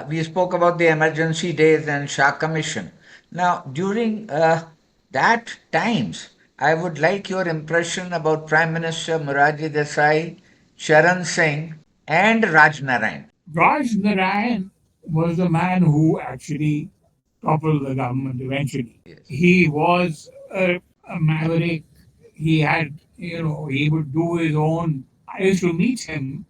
We spoke about the emergency days and Shah Commission. Now, during that times, I would like your impression about Prime Minister Morarji Desai, Charan Singh, and Raj Narain. Raj Narain was the man who actually toppled the government eventually. Yes. He was a maverick. He had, he would do his own. I used to meet him,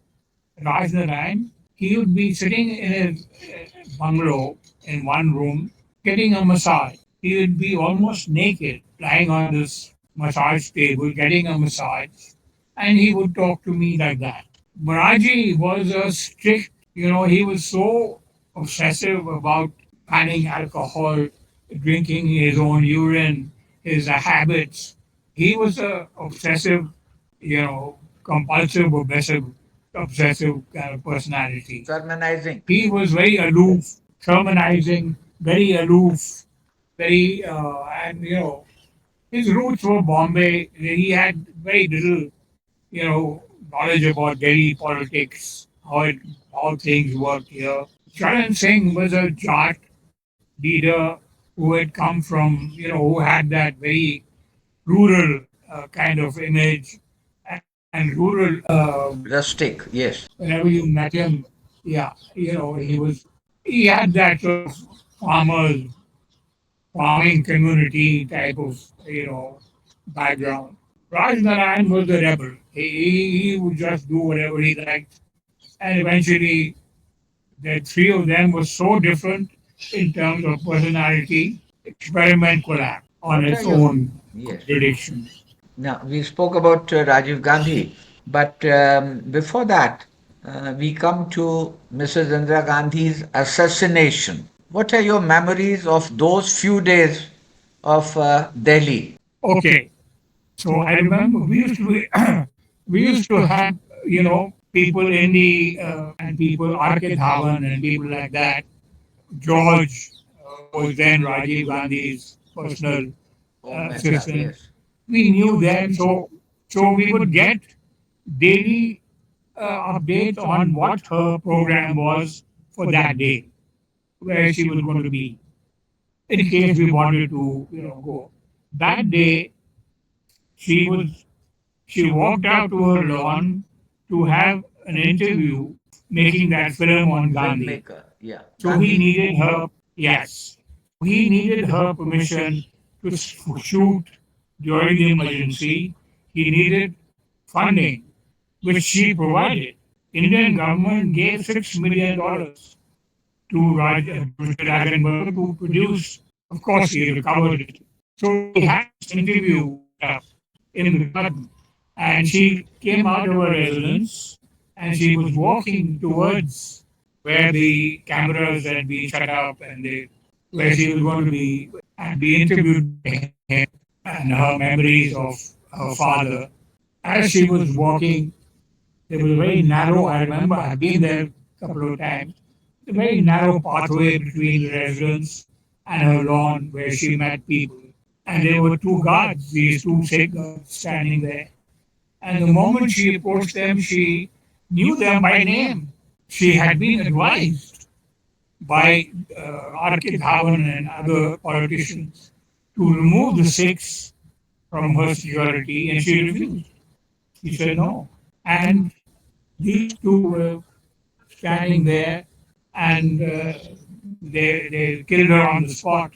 Raj Narain. He would be sitting in his bungalow in one room getting a massage. He would be almost naked, lying on this massage table, getting a massage, and he would talk to me like that. Morarji was a strict, he was so obsessive about banning alcohol, drinking his own urine, his habits. He was a obsessive, compulsive, obsessive kind of personality. Sermonizing. He was very aloof, sermonizing, very aloof, very, and his roots were Bombay. He had very little, knowledge about Delhi politics, how things work here. Charan Singh was a Jat leader who had come from, who had that very rural kind of image and rural. Rustic, yes. Whenever you met him, yeah, he had that sort of farmers, farming community type of, background. Raj Narayan was the rebel. He would just do whatever he liked. And eventually, the three of them were so different in terms of personality, experiment collapsed on What its are your own yes? predictions. Now, we spoke about Rajiv Gandhi, but before that, we come to Mrs. Indira Gandhi's assassination. What are your memories of those few days of Delhi? Okay, so I remember we used to we used to have people in the and people R.K. Dhawan and people like that. George was then Rajiv Gandhi's personal assistant. Yes. We knew them, so we would get daily updates on what her program was for that day, where she was going to be, in case we wanted to, go. That day, she was she walked out to her lawn to have an interview making that film on Gandhi. Filmmaker, yeah. So he needed her, yes. So he needed her permission to shoot during the emergency. He needed funding, which she provided. Indian government gave $6 million to to Mr. Raganberg to produce. Of course, he recovered it. So we had this interview in the garden, and she came out of her residence, and she was walking towards where the cameras had been set up, and where she was going to be and be interviewed by him and her memories of her father. As she was walking, there was a very narrow. I remember I've been there a couple of times. A very narrow pathway between the residence and her lawn where she met people. And there were two guards, these two Sikh guards standing there. And the moment she approached them, she knew them by name. She had been advised by R.K. Dhawan and other politicians to remove the Sikhs from her security, and she refused. She said no. And these two were standing there, and they killed her on the spot.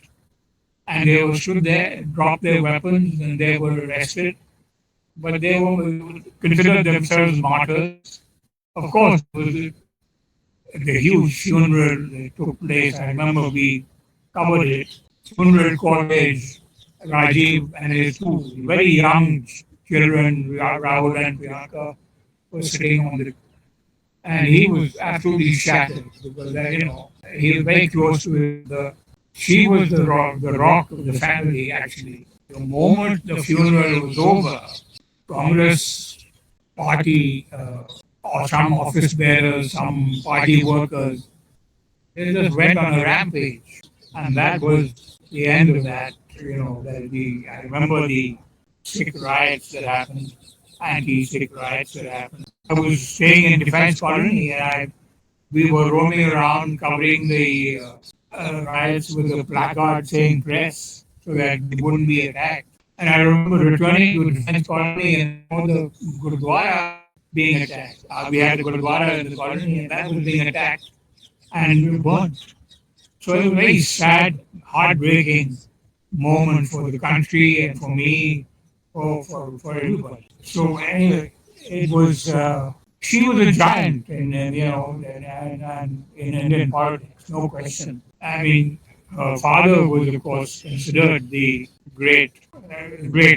And they were stood there, dropped their weapons, and they were arrested. But they were considered themselves martyrs. Of course, it was the huge funeral that took place. I remember we covered it. Funeral college, Rajiv and his two very young children, Rahul and Priyanka, were sitting on the, and he was absolutely shattered because he was very close to his mother. She was the rock of the family. Actually, the moment the funeral was over, Congress party or some office bearers, some party workers, they just went on a rampage, and that was the end of that. I remember the Sikh riots that happened, anti-Sikh riots that happened. I was staying in Defense Colony, and I we were roaming around covering the riots with a placard saying press so that we wouldn't be attacked. And I remember returning to Defense Colony and I saw the Gurudwara being attacked. We had the Gurudwara in the colony and that was being attacked and burned. So it was a very sad, heartbreaking moment for the country and for me, for everybody. So anyway, it was. She was a giant in Indian politics, no question. I mean, her father was, of course, considered the great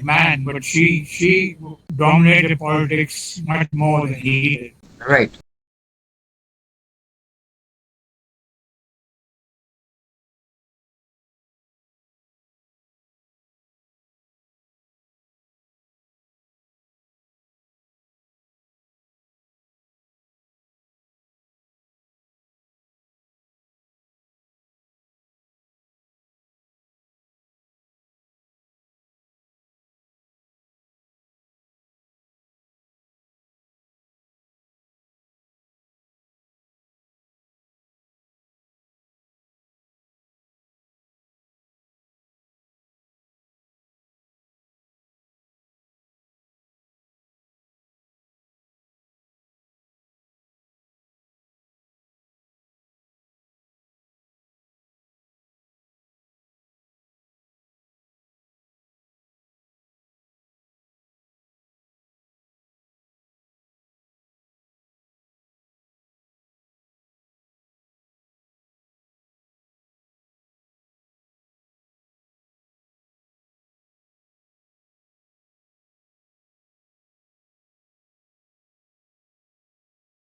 man, but she dominated politics much more than he did. Right.